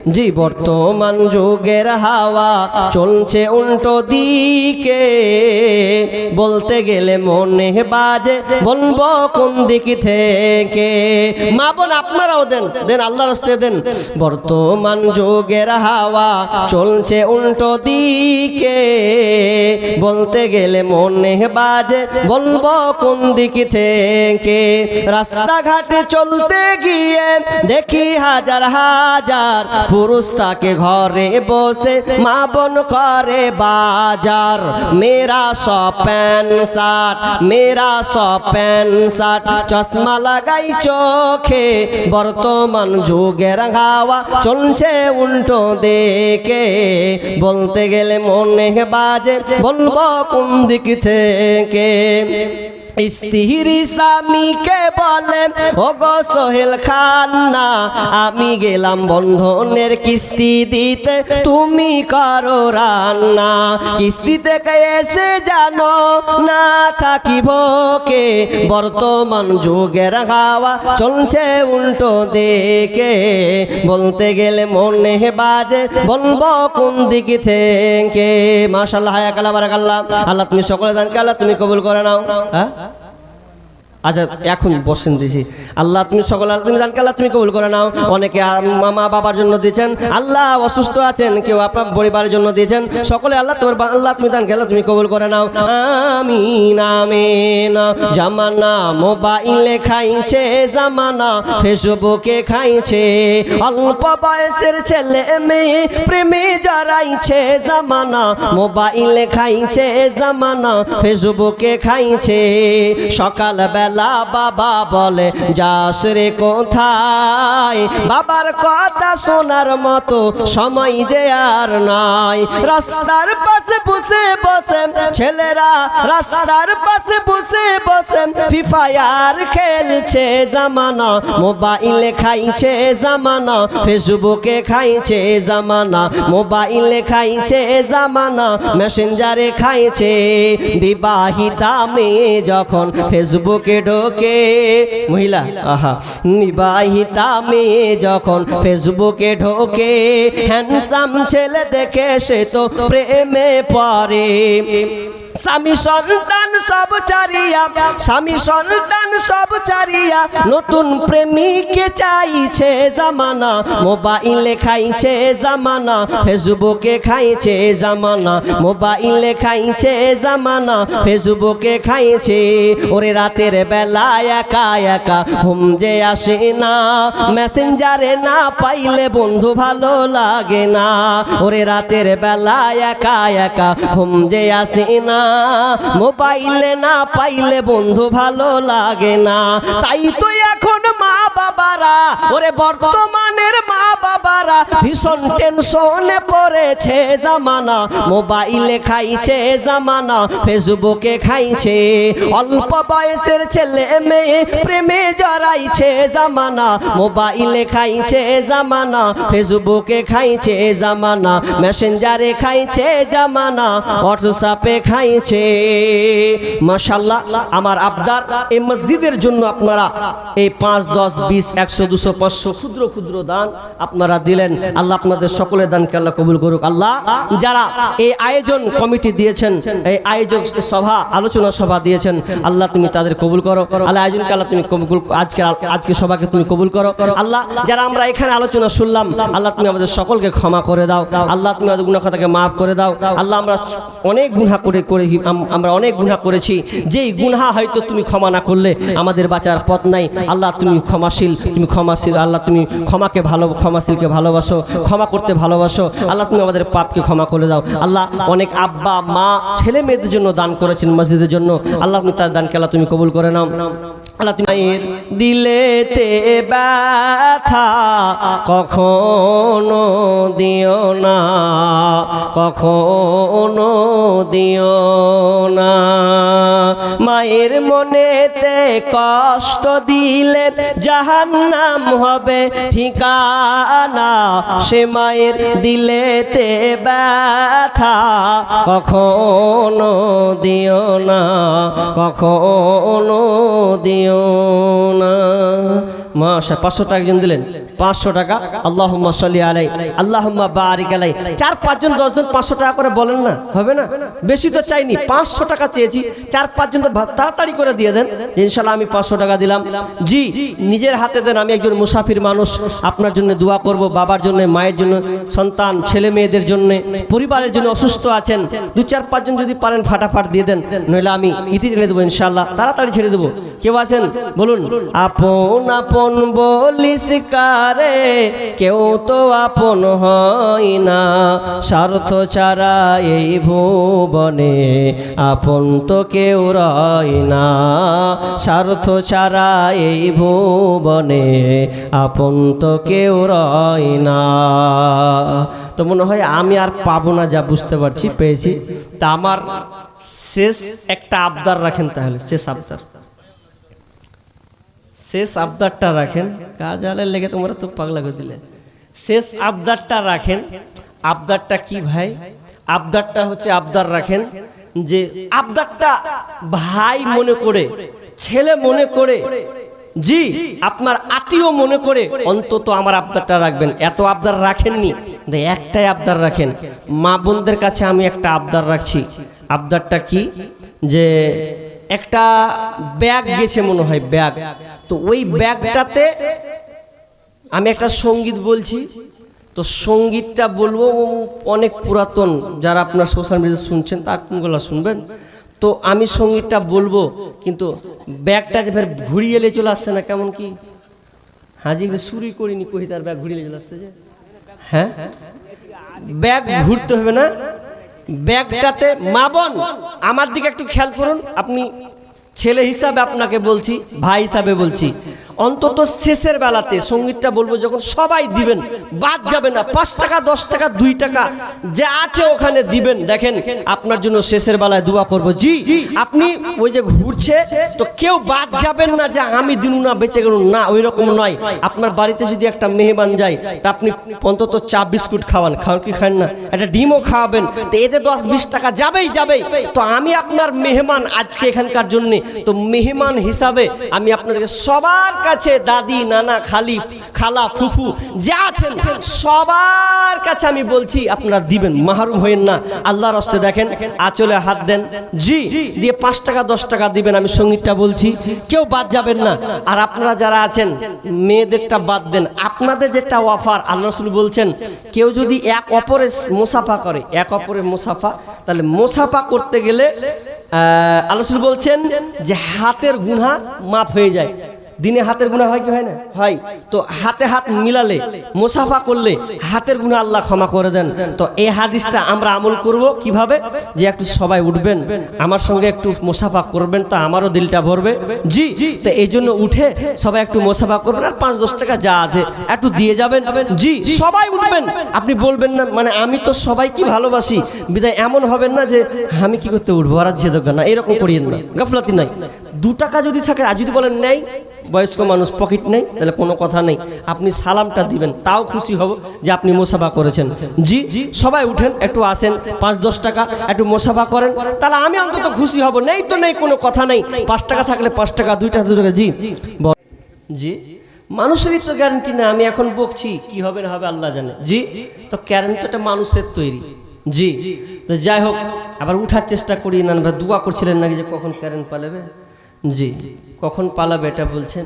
জি বর্তমান যুগের হাওয়া চলছে উল্টো দিকে, বলতে গেলে মনে বাজে বলবো কোন দিক থেকে। মা বোন আপনারাও দেন দেন, আল্লাহর রাস্তায় দেন। বর্তমান যুগের হাওয়া চলছে উল্টো দিকে, বলতে গেলে মনে বাজে বলবো কোন দিক থেকে। রাস্তাঘাটে চলতে গিয়ে দেখি হাজার হাজার পুরুষ তাকে ঘরে বসে মা বোন করে বাজার। মেরা সব প্যান্ট শার্ট, মেরা সব প্যান্ট শার্ট, চশমা লাগাই চোখে। বর্তমান যুগের হাওয়া চলছে উল্টো দিকে, বলতে গেলে মনে বাজে বলবো কোন দিক থেকে। স্ত্রী স্বামীকে বলে ও গো সোহেল খান্না, আমি গেলাম বন্ধনের কিস্তি দিতে, তুমি করো রান্না। কিস্তি থেকে এসে জানো না থাকি ভোকে, বর্তমান যুগের হাওয়া চলছে উল্টো দিকে, বলতে গেলে মনে বাজে বলবো কোন দিক থেকে। মাশাআল্লাহ, হায়াকাল্লাহ, বারাকাল্লাহ। আল্লাহ তুমি সকলে দানকে আল্লাহ তুমি কবুল করে নাও। হ্যাঁ আচ্ছা এখন বসেন দিছি। আল্লাহ তুমি সকল তুমি জানকে আল্লাহ তুমি কবুল করে নাও। অনেকে মা বাবার জন্য দিয়েছেন, আল্লাহ অসুস্থ আছেন, কেউ আপনার পরিবারের জন্য দিয়েছেন, সকলে আল্লাহ তোমার আল্লাহ তুমি জানকে আল্লাহ তুমি কবুল করে নাও। আমিন আমিন। জামানা মোবাইলে খাইছে, জামানা ফেসবুকে খাইছে, অল্প বয়সের ছেলে মেয়ে প্রেমে জড়াইছে, জামানা মোবাইলে খাইছে, জামানা ফেসবুকে খাইছে। সকালবেলা বাবা বলে যাস রে কোথায়, বাবার কথা শোনার মতো সময় যে আর নাই। রাস্তার পাশে বসে বসে ছেলেরা, রাস্তার পাশে বসে বসে ফ্রি ফায়ার খেলছে, জামানা মোবাইলে খাইছে, জামানা ফেসবুকে খাইছে, জামানা মোবাইলে খাইছে, জামানা মেসেঞ্জারে খাইছে। বিবাহিতা মেয়ে যখন ফেসবুকে ঢোকে, মহিলা আহা, বিবাহিতা মেয়ে যখন ফেসবুকে ঢোকে, হ্যান্ডসাম ছেলে দেখে সে তো প্রেমে পড়ে। স্বামী সন্তান সব চারিয়া, স্বামী সন্তান সব চারিয়া নতুন প্রেমিকে চাইছে, জামানা মোবাইলে খাইছে, জামানা ফেসবুকে খাইছে, জামানা মোবাইলে খাইছে, জামানা ফেসবুকে খাইছে। ওরে রাতের বেলা একা একা ঘুম যে আসে না, মেসেঞ্জারে না পাইলে বন্ধু ভালো লাগে না। ওরে রাতের বেলা একা একা ঘুম যে আসে না, মোবাইলে না পাইলে বন্ধু ভালো লাগে না। তাই তো এখন মা বাবারা, ওরে বর্তমানের মা বাবারা ভীষণ টেনশনে পড়েছে, জামানা মোবাইলে খাইছে, জামানা ফেসবুকে খাইছে। অল্প বয়সের ছেলে মেয়ে প্রেমে জড়াইছে, জামানা মোবাইলে খাইছে, জামানা ফেসবুকে খাইছে, জামানা মেসেঞ্জারে খাইছে, জামানা হোয়াটসঅ্যাপে খাইছে। মাশাআল্লাহ, আমার আবদার এই মসজিদের জন্য আপনারা এই 5, 10, 20, 100, 200, 500 ক্ষুদ্র ক্ষুদ্র দান আপনারা দিলেন। আল্লাহ আপনাদের সকলের দানকে আল্লাহ কবুল করুক। আল্লাহ যারা এই আয়োজন কমিটি দিয়েছেন, এই আয়োজক সভা আলোচনা সভা দিয়েছেন, আল্লাহ তুমি তাদের কবুল করো। আল্লাহ আয়োজনকে আল্লাহ তুমি কবুল, আজকে সভাকে তুমি কবুল করো। আল্লাহ যারা আমরা এখানে আলোচনা শুনলাম, আল্লাহ তুমি আমাদের সকলকে ক্ষমা করে দাও। আল্লাহ তুমি আমাদের গুনাহ খাতাকে মাফ করে দাও। আল্লাহ আমরা অনেক গুনাহ আমরা অনেক গুনাহ করেছি, যেই গুনাহ হয়তো তুমি ক্ষমা না করলে আমাদের বাঁচার পথ নাই। আল্লাহ তুমি ক্ষমাশীল, তুমি ক্ষমাশীল। আল্লাহ তুমি ক্ষমাশীলকে ভালোবাসো, ক্ষমা করতে ভালোবাসো। আল্লাহ তুমি আমাদের পাপকে ক্ষমা করে দাও। আল্লাহ অনেক আব্বা মা ছেলে মেয়েদের জন্য দান করেছেন মসজিদের জন্য, আল্লাহ তুমি তার দানকে আল্লাহ তুমি কবুল করে নাও। আল্লাহ তুমি দিলেতে ব্যথা কখনো দিও না, কখনো দিও না। মায়ের মনেতে কষ্ট দিলে জাহান্নাম হবে ঠিকানা, সে মায়ের দিলেতে ব্যথা কখনো দিও না, কখনো দিও না। মাশা 500 টাকা একজন দিলেন, 500 টাকা। আল্লাহুম্মা সাল্লি আলাই, আল্লাহুম্মা বারিক আলাই। 4-5 জন 10 জন 500 টাকা করে বলেন না, হবে না? বেশি তো চাইনি, 500 টাকা চেয়েছি, 4-5 জন তো তাড়াতাড়ি করে দিয়ে দেন। ইনশাআল্লাহ আমি 500 টাকা দিলাম। জি, নিজের হাতে দেন। আমি একজন মুসাফির মানুষ, আপনার জন্য দোয়া করব, বাবার জন্য, মায়ের জন্য, সন্তান ছেলে মেয়েদের জন্য, পরিবারের জন্য। অসুস্থ আছেন, 2-4-5 জন যদি পারেন ফাটাফাট দিয়ে দেন, নইলে আমি ইতি ছেড়ে দেবো ইনশাআল্লাহ, তাড়াতাড়ি ছেড়ে দেবো। কেউ আছেন বলুন। আপন আপন বলিস কারে, কেউ তো আপন হয় না, স্বার্থ ছাড়া এই ভুবনে আপন তো কেউ রয় না, স্বার্থ ছাড়া এই ভুবনে আপন তো কেউ রয় না। তো মনে হয় আমি আর পাবো না, যা বুঝতে পারছি, পেয়েছি। তা আমার শেষ একটা আবদার রাখেন, তাহলে শেষ আবদারটা রাখেন। কাজ আলের লেগে তোমরা তো পাগলা করে দিলে। শেষ আবদারটা রাখেন। আবদারটা কি ভাই? আবদারটা হচ্ছে, আবদার রাখেন যে আবদারটা ভাই মনে করে, ছেলে মনে করে, জি আপনার আত্মীয় মনে করে অন্তত আমার আবদারটা রাখবেন। এত আবদার রাখেননি, একটাই আবদার রাখেন। মা বোনদের কাছে আমি একটা আবদার রাখছি। আবদারটা কি? যে একটা ব্যাগ গেছে মনে হয়, ব্যাগ। তো ওই ব্যাগটাতে আমি একটা সঙ্গীত বলছি, তো সঙ্গীতটা বলবো অনেক পুরাতন, যারা আপনার সোশ্যাল মিডিয়া শুনছেন তার কোনগুলো শুনবেন। তো আমি সঙ্গীতটা বলবো, কিন্তু ব্যাগটা যে ফের ঘুরিয়ে এলে চলে আসছে না, কেমন কি? হাজি চুরি করিনি, কহিতার ব্যাগ ঘুরিয়ে চলে আসছে যে। হ্যাঁ, ব্যাগ ঘুরতে হবে না। ব্যাগটাতে মা বোন আমার দিকে একটু খেয়াল করুন। আপনি ছেলে হিসাবে আপনাকে বলছি, ভাই হিসাবে বলছি, অন্তত শেষের বেলাতে সঙ্গীতটা বলবো যখন সবাই দিবেন, বাদ যাবে না। 5 টাকা 10 টাকা 2 টাকা যা আছে ওখানে দিবেন। দেখেন আপনার জন্য শেষের বেলায় দোয়া করব। জি, আপনি ওই যে ঘুরছে তো কেউ বাদ যাবেন না যে আমি দিনু না বেঁচে গেল না, ওই রকম নয়। আপনার বাড়িতে যদি একটা মেহমান যায় তা আপনি অন্তত চা বিস্কুট খাওয়ান, কি খান না, একটা ডিমও খাওয়াবেন। তো এতে 10-20 টাকা যাবেই। তো আমি আপনার মেহমান আজকে এখানকার জন্য, তো মেহমান হিসাবে আমি আপনাদেরকে সবার কাছে, দাদি নানা খালা ফুফু যা আছেন সবার কাছে আমি বলছি আপনারা দিবেন, মাহরুম হয়েন না। আল্লাহর রাস্তে দেখেন আঁচলে হাত দেন, জি দিয়ে 5 টাকা 10 টাকা দিবেন। আমি সঙ্গীতটা বলছি, কেউ বাদ যাবেন না। আর আপনারা যারা আছেন মেয়েদেরটা বাদ দেন, আপনাদের যেটা অফার, আল্লাহ রাসূল বলছেন কেউ যদি এক অপরের মুসাফা করে, এক অপরের মুসাফা, তাহলে মুসাফা করতে গেলে আল্লাহ রাসূল বলছেন যে হাতের গুনাহ মাফ হয়ে যায়। দিনে হাতের গুনাহ হয় কি হয় না? হয়। তো হাতে হাত মিলালে, মুসাফা করলে হাতের গুনাহ আল্লাহ ক্ষমা করে দেন। তো এই হাদিসটা আমরা আমল করব কিভাবে? যে একটু সবাই উঠবেন, আমার সঙ্গে একটু মুসাফা করবেন, তা আমারও দিলটা ভরবে। জি, তো এই জন্য উঠে সবাই একটু মুসাফা করবেন, আর 5-10 টাকা যা আছে একটু দিয়ে যাবেন। জি, সবাই উঠবেন। আপনি বলবেন না মানে আমি তো সবাইকে ভালোবাসি বিদায় এমন হবেন না যে আমি কি করতে উঠবো, আর যে দরকার না, এরকম করিয়েন না, গাফলাতি নাই। 2 টাকা যদি থাকে, আর যদি বলেন নেই, বয়স্ক মানুষ পকেট নেই, তাহলে কোনো কথা নেই, আপনি সালামটা দিবেন, তাও খুশি হব যে আপনি মুসাফা করেছেন। জি, সবাই উঠেন, একটু আসেন, 5-10 টাকা একটু মুসাফা করেন, তাহলে আমি অন্তত খুশি হব। নেই তো নেই, কোনো কথা নেই। 5 টাকা থাকলে 5 টাকা, 2 টাকা 2 টাকা। জি জি, মানুষেরই তো গ্যারান্টি না। আমি এখন বকছি, কি হবে না হবে আল্লাহ জানে। জি, তো গ্যারান্টিটা মানুষের তৈরি। জি, তো যাই হোক, আবার উঠার চেষ্টা করি না। দোয়া করছিলেন নাকি যে কখন কারেন্ট পালাবে? জি, কখন পালাবে এটা বলছেন।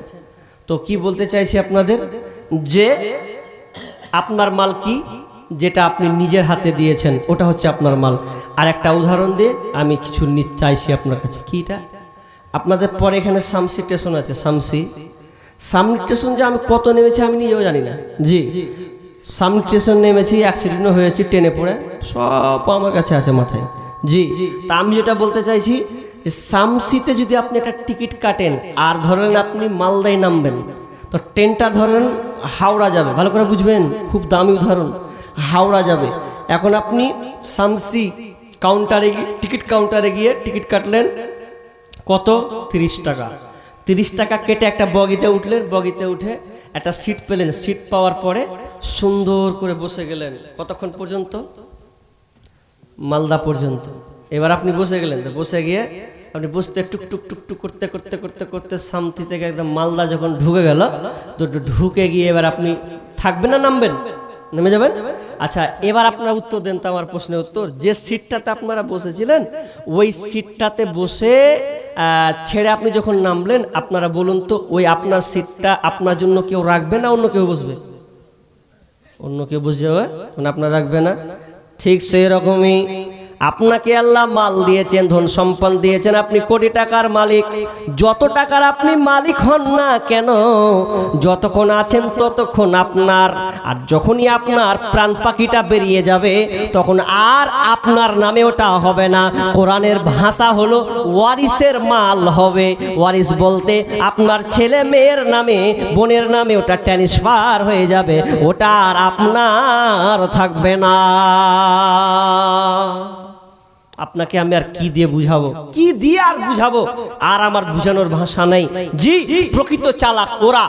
তো কি বলতে চাইছি আপনাদের, যে আপনার মাল কি, যেটা আপনি নিজের হাতে দিয়েছেন ওটা হচ্ছে আপনার মাল। আর একটা উদাহরণ দিয়ে আমি কিছু চাইছি আপনার কাছে। কিটা? আপনাদের পরে এখানে শামসি স্টেশন আছে, শামসি স্টেশন যে আমি কত নেমেছি আমি নিজেও জানি না। জি, শামসি স্টেশন নেমেছি, অ্যাক্সিডেন্টও হয়েছে ট্রেনে পড়ে, সব আমার কাছে আছে মাথায়। জি, তা আমি যেটা বলতে চাইছি, শামসিতে যদি আপনি একটা টিকিট কাটেন আর ধরেন আপনি মালদায় নামবেন, তো ট্রেনটা ধরেন হাওড়া যাবে, ভালো করে বুঝবেন, খুব দামি উদাহরণ, হাওড়া যাবে। এখন আপনি শামসি কাউন্টারে গিয়ে, টিকিট কাউন্টারে গিয়ে টিকিট কাটলেন, কত? 30 টাকা। 30 টাকা কেটে একটা বগিতে উঠলেন, বগিতে উঠে একটা সিট পেলেন, সিট পাওয়ার পরে সুন্দর করে বসে গেলেন। কতক্ষণ পর্যন্ত? মালদা পর্যন্ত। এবার আপনি বসে গেলেন, তো বসে গিয়ে আপনি বুঝতে টুকটুক টুকটুক করতে করতে করতে করতে সামথি থেকে একদম মালদা যখন ঢুকে গেল, তো ঢুকে গিয়ে এবার আপনি থাকবেন না নামবেন? নেমে যাবেন। আচ্ছা, এবার আপনারা উত্তর দেন তো আমার প্রশ্নের উত্তর। যে সিটটাতে আপনারা বসেছিলেন ওই সিটটাতে বসে ছেড়ে আপনি যখন নামলেন, আপনারা বলুন তো ওই আপনার সিটটা আপনার জন্য কেউ রাখবে না অন্য কেউ বসবে? অন্য কেউ বসে যাবে, মানে আপনার রাখবে না। ঠিক সেই রকমই আপনাকে আল্লাহ মাল দিয়েছেন, ধন সম্পদ দিয়েছেন, আপনি কোটি টাকার মালিক। যত টাকার আপনি মালিক হন না কেন, যতক্ষণ আছেন ততক্ষণ আপনার। আর যখনই আপনার প্রাণ পাখিটা বেরিয়ে যাবে তখন আর আপনার নামে ওটা হবে না। কোরআনের ভাষা হলো ওয়ারিসের মাল হবে। ওয়ারিস বলতে আপনার ছেলে মেয়ের নামে, বোনের নামে ওটা ট্রান্সফার হয়ে যাবে, ওটা আর আপনার থাকবে না। আপনাকে আমি আর কি দিয়ে বুঝাবো, কি দিয়ে আর বুঝাবো? আর আমার বুঝানোর ভাষা নেই। জি, প্রকৃত চালাক ওরা,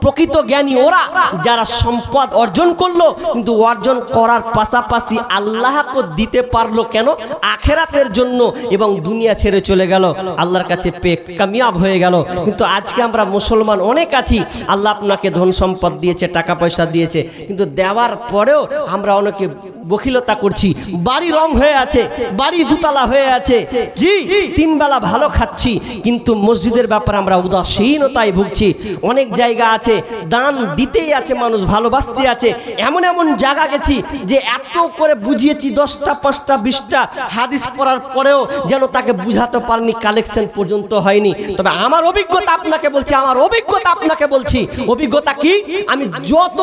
প্রকৃত জ্ঞানী ওরা, যারা সম্পদ অর্জন করলো কিন্তু অর্জন করার পাশাপাশি আল্লাহকে দিতে পারলো কেন? আখেরাতের জন্য, এবং দুনিয়া ছেড়ে চলে গেল, আল্লাহর কাছে পেয়ে কামিয়াব হয়ে গেল। কিন্তু আজকে আমরা মুসলমান অনেক আছি, আল্লাহ আপনাকে ধন সম্পদ দিয়েছে, টাকা পয়সা দিয়েছে, কিন্তু দেওয়ার পরেও আমরা অনেকে বখিলতা করছি। বাড়ি রং হয়ে আছে, বাড়ি দুতলা হয়ে আছে, জি, তিন বেলা ভালো খাচ্ছি, কিন্তু মসজিদের ব্যাপারে আমরা উদাসীনতায় ভুগছি। অনেক জায়গা আছে দান দিতেই আছে, মানুষ ভালোবাসতে আছে। এমন এমন জায়গা গেছি যে এত করে বুঝিয়েছি, 10টা 5টা 20টা হাদিস পড়ার পরেও যেন তাকে বুঝাতে পারিনি, কালেকশন পর্যন্ত হয়নি। তবে আমার অভিজ্ঞতা আপনাকে বলছি, আমার অভিজ্ঞতা আপনাকে বলছি। অভিজ্ঞতা কি? আমি যত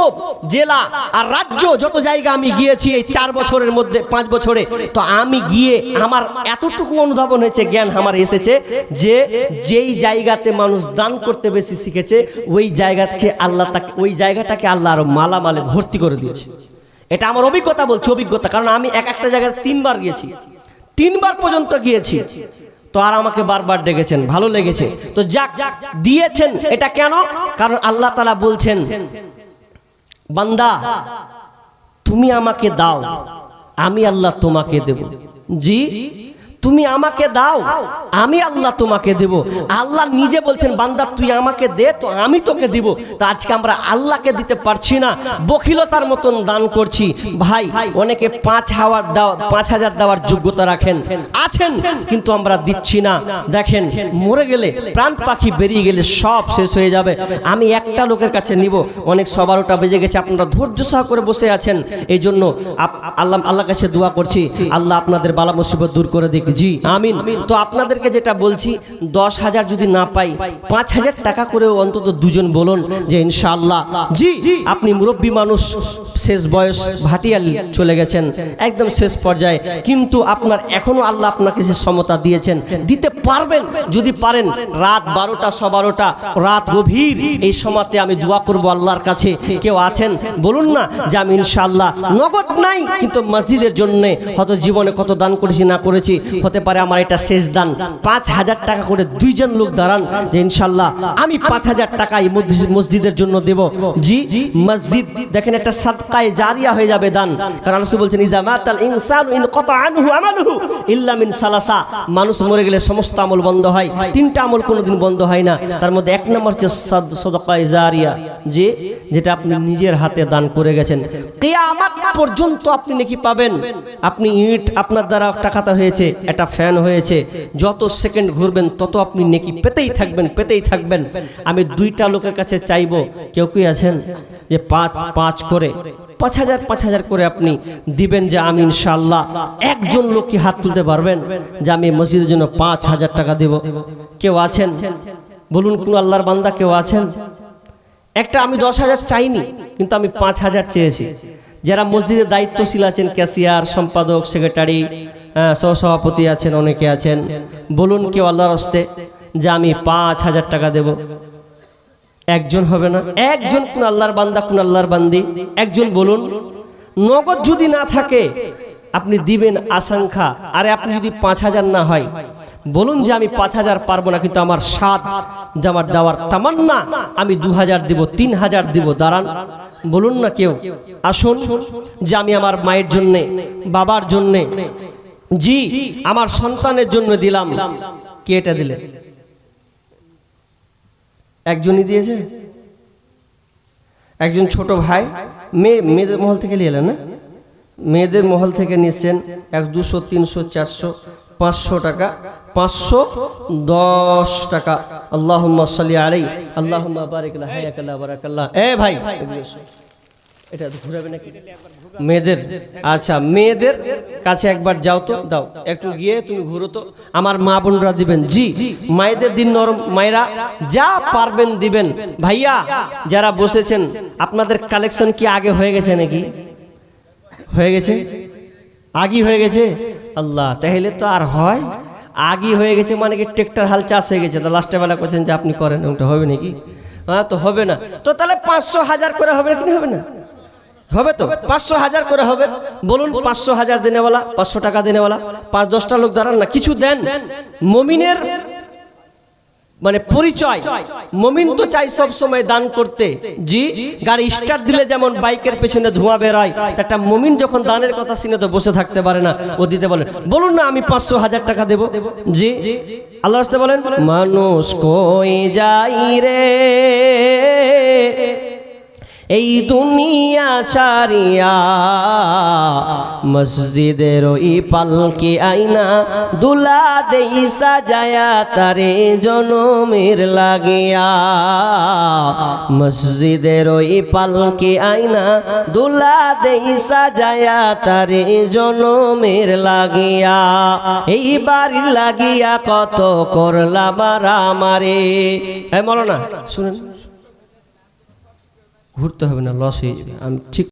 জেলা আর রাজ্য, যত জায়গা আমি গিয়েছি এই 4 বছরের মধ্যে, 5 বছরে, তো আমি গিয়ে আমার এতটুকু অনুধাবন হয়েছে, জ্ঞান আমার এসেছে যে যেই জায়গাতে মানুষ দান করতে বেশি শিখেছে ওই জায়গাকে আল্লাহ, তাকে ওই জায়গাটাকে আল্লাহ আরো মালামালে ভর্তি করে দিয়েছে। এটা আমার অভিজ্ঞতা বলছে, অভিজ্ঞতা। কারণ আমি একটা জায়গায় 3 বার গিয়েছি, 3 বার পর্যন্ত গিয়েছি, তো আর আমাকে বারবার ডেকেছেন, ভালো লেগেছে। তো যাক দিয়েছেন, এটা কেন? কারণ আল্লাহ তাআলা বলছেন, বান্দা তুমি আমাকে দাও, আমি আল্লাহ তোমাকে দেব। জি, তুমি আমাকে দাও, আমি আল্লাহ তোমাকে দেব। আল্লাহ নিজে বলছেন, বান্দা তুই আমাকে দে, তো আমি তোকে দিব। তো আজকে আমরা আল্লাহকে দিতে পারছি না, বখিলতার মতন দান করছি। ভাই, অনেকে 5,000 দেওয়ার যোগ্যতা রাখেন, আছেন, কিন্তু আমরা দিচ্ছি না। দেখেন, মরে গেলে, প্রাণ পাখি বেরিয়ে গেলে সব শেষ হয়ে যাবে। আমি একটা লোকের কাছে নিব, অনেক 12টা বেজে গেছে, আপনারা ধৈর্য সহ করে বসে আছেন, এই জন্য আল্লাহর কাছে দোয়া করছি, আল্লাহ আপনাদের বালা মুসিবত দূর করে দিক। জি, আমিন। তো আপনাদেরকে যেটা বলছি, 10,000 যদি না পাই, 5,000 টাকা করেও অন্তত দুজন বলুন যে ইনশাআল্লাহ। জি, আপনি মুরব্বী মানুষ, শেষ বয়স, ভাটিয়াল চলে গেছেন, একদম শেষ পর্যায়ে, কিন্তু আপনার এখনো আল্লাহ আপনাকে সে ক্ষমতা দিয়েছেন, দিতে পারবেন। যদি পারেন, রাত 12টা 12টা, রাত গভীর, এই সময়তে আমি দোয়া করব আল্লাহর কাছে। কেউ আছেন বলুন না যে আমি ইনশাআল্লাহ, নগদ নাই কিন্তু মসজিদের জন্য হয়তো জীবনে কত দান করেছি না করেছি, হতে পারে আমার এটা শেষ দান। 5,000 টাকা করে 2 জন লোক দাঁড়ান যে ইনশাআল্লাহ আমি 5,000 টাকা এই মসজিদের জন্য দেব। জি, মসজিদ দেখেন একটা সাদকায়ে জারিয়া হয়ে যাবে দান। কারণ রাসূল বলছেন, ইযা মাতাল ইনসানু ইনকাতা আনহু আমালুহু ইল্লা মিন সালাসা। মানুষ মরে গেলে সমস্ত আমল বন্ধ হয়, 3টা আমল কোনোদিন বন্ধ হয় না। তার মধ্যে 1 নম্বর হচ্ছে সাদকায়ে জারিয়া, যে যেটা আপনি নিজের হাতে দান করে গেছেন, কিয়ামত পর্যন্ত আপনি নেকি পাবেন। আপনি ইট আপনার দ্বারা টাকাটা হয়েছে, একটা ফ্যান হয়েছে, যত সেকেন্ড ঘুরবেন তত আপনি নেকি পেতেই থাকবেন, পেতেই থাকবেন। আমি 2টা লোকের কাছে চাইবো, কেউ কি আছেন যে 5 করে 5,000 করে আপনি দিবেন, যে আমি ইনশাআল্লাহ। একজন লোক কি হাত তুলতে পারবেন যে আমি মসজিদের জন্য 5,000 টাকা দেব? কেউ আছেন বলুন, কোন আল্লাহর বান্দা কেউ আছেন? একটা আমি 10,000 চাইনি, কিন্তু আমি 5,000 চেয়েছি। যারা মসজিদের দায়িত্বশীল আছেন, ক্যাশিয়ার, সম্পাদক, সেক্রেটারি, সহসভাপতি আছেন, অনেকে আছেন, বলুন কেউ আল্লাহর হস্তে যে আমি 5,000 টাকা দেব? একজন হবে না? একজন, কোন আল্লাহর বান্দা, কোন আল্লাহর বান্দি, একজন বলুন। নগদ যদি না থাকে আপনি দিবেন আশঙ্কা, আরে আপনি যদি 5,000 না হয়, বলুন যে আমি 5,000 পারবো না, কিন্তু আমার সাদ, আমার দেওয়ার তামান্না, আমি 2,000 দিব, 3,000 দিব, দাঁড়ান, বলুন না কেউ। আসুন, যে আমি আমার মায়ের জন্যে, বাবার জন্যে, জি, আমার সন্তানের জন্য দিলাম, কে এটা দিলে? একজনই দিয়েছে? একজন ছোট ভাই মেয়েদের মহল থেকে নিয়ে এলেন না? মেয়েদের মহল থেকে নিচ্ছেন 100, 200, 300, 400, 500 টাকা, 510 টাকা। আল্লাহুম্মা সাল্লি আলাইহি আল্লাহুম্মা বারিক লাহু হায়াকাল্লাহ বারাকাল্লাহ। এ ভাই এটা ঘুরাবে নাকি মেয়েদের? আচ্ছা, মেয়েদের কাছে একবার যাও তো, দাও একটু গিয়ে তুমি ঘুরো তো। আমার মা বোনরা দিবেন, জি মায়েদের দিন নরম, মায়েরা যা পারবেন দিবেন। ভাইয়া যারা বসেছেন, আপনাদের কালেকশন কি আগে হয়ে গেছে নাকি? হয়ে গেছে? আগি হয়ে গেছে? আল্লাহ, তাহলে তো আর হয়? আগি হয়ে গেছে মানে কি ট্রেক্টর হাল চাষ হয়ে গেছে? তো লাস্টে বেলা করছেন যে আপনি করেন, ওটা হবে নাকি? হ্যাঁ, তো হবে না। তো তাহলে 500, 1000 করে হবে নাকি? হবে না? হবে তো 500, 1000 করে হবে। বলুন 500, 1000 দিনেওয়ালা, 500 টাকা দিনেওয়ালা 5-10টা লোক দাঁড়ান না, কিছু দেন। মমিনের মানে পরিচয়, মমিন তো চাই সব সময় দান করতে। জি, গাড়ি স্টার্ট দিলে যেমন বাইকের পেছনে ধোঁয়া বেরোয়, একটা মমিন যখন দানের কথা শুনে তো বসে থাকতে পারে না, ও দিতে বলেন। বলুন না আমি 500, 1000 টাকা দেব। জি, আল্লাহ রাস্তায় বলেন, মানুষ কই যাই রে এই দুনিয়া ছাড়িয়া, মসজিদের ওই পালকি আইনা দুলা দেই সাজায়া তারে জনমের লাগিয়া। মসজিদের ওই পালকি আইনা দুলা দেই সাজায়া তারে জনমের লাগিয়া। এই বাড়ি লাগিয়া কত করলা মারামারে। এই মরো না, শুনেন, ঘুরতে হবে না, লস হয়ে যাবে। আমি ঠিক